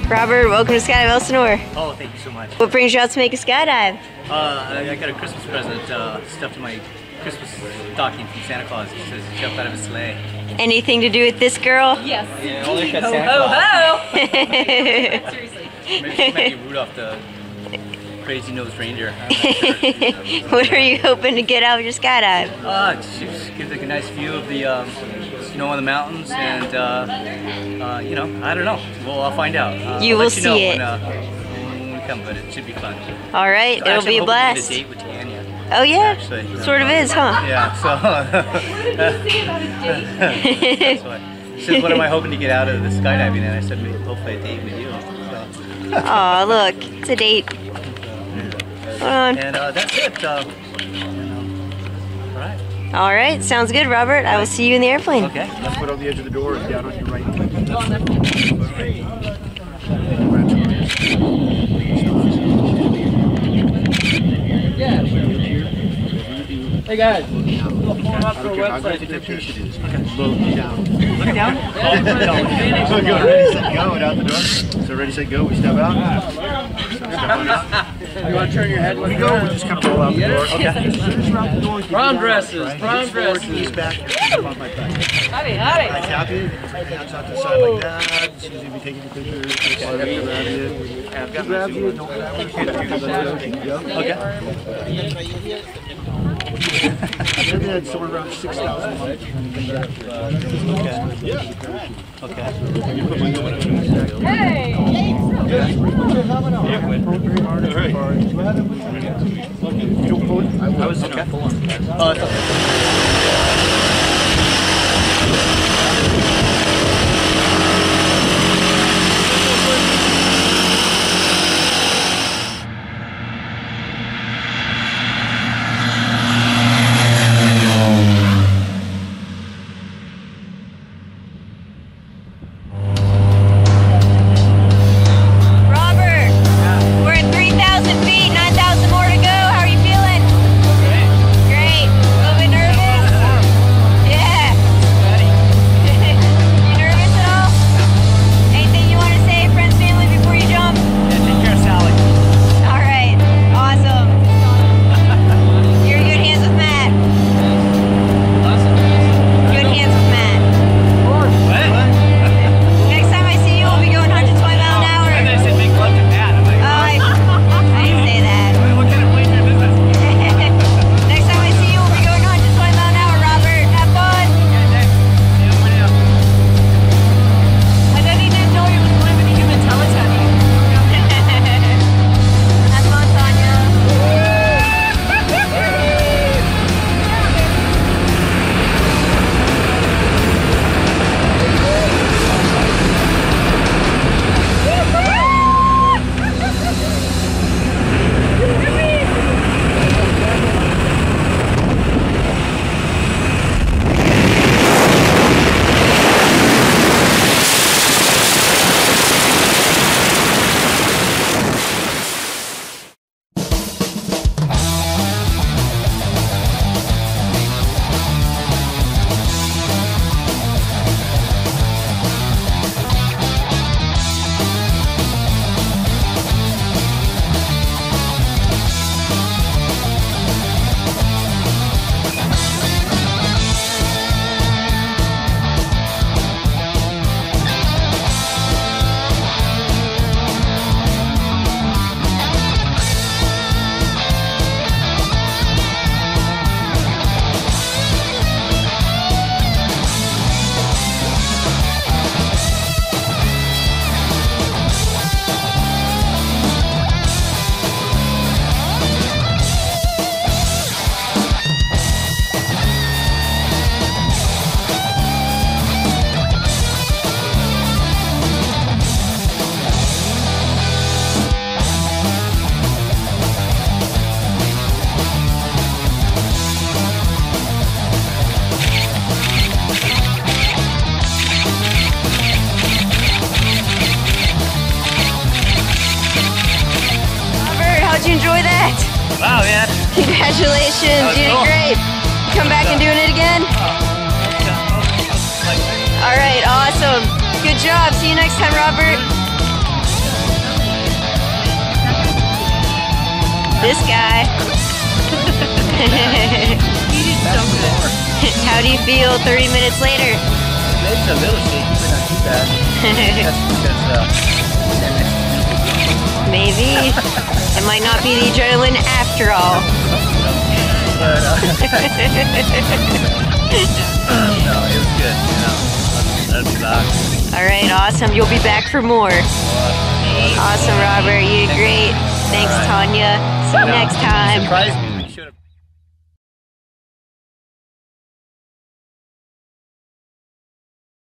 Robert, welcome to Skydive Elsinore. Oh, thank you so much. What brings you out to make a skydive? I got a Christmas present stuffed in my Christmas stocking from Santa Claus. It says jump out of a sleigh. Anything to do with this girl? Yes. Yeah, only got Ho, Santa ho, Claus. ho! Seriously. Maybe she might be Rudolph the crazy-nosed reindeer. I'm not sure. What are you hoping to get out of your skydive? Just gives like a nice view of the snow on the mountains, and you know, I don't know. Well, I'll find out. You I'll will let you know see it. When we come, but it should be fun. All right, it'll be a blast. To get a date with Tanya. Oh yeah, Actually, sort of is, huh? Yeah. So. What did he say about a date? That's why. She said, "What am I hoping to get out of the skydiving?" And I said, "Maybe hopefully a date with you." So. Aw, look, it's a date. Hold on. And that's it. All right. All right, sounds good, Robert. I will see you in the airplane. Okay. Let's put on the edge of the door and down on your right. Hey guys, I don't care how good the temptation is. Look down. Look down. So go, ready, set, go, and out the door. So ready, set, go, we step out. Step on out. you want to turn your head? When we go, we just kind of roll out the door. Okay. As soon as you're out the door, keep Prom your dresses, right? prom Hips forward, dresses. knees back, step on my back. Howdy, I howdy. tap you, hands out to the side like that. As soon as you be taking the picture, just grab you. He grabs you, don't grab you. Okay. And then somewhere around 6,000. Okay. Hey! You don't pull it? I was okay. Full on. It's okay. you enjoy that? Wow, man. Congratulations, you did cool. great. Come back and doing it again? All right, awesome. Good job. See you next time, Robert. This guy. You did so good. How do you feel 30 minutes later? It's a little shaky, but not too bad. That's because, Maybe. It might not be the adrenaline after all. but, no, it was good. You know, I'll be back. Alright, awesome. You'll be back for more. Awesome, Robert. You did great. Thanks, Tanya. See you next time. Surprise me.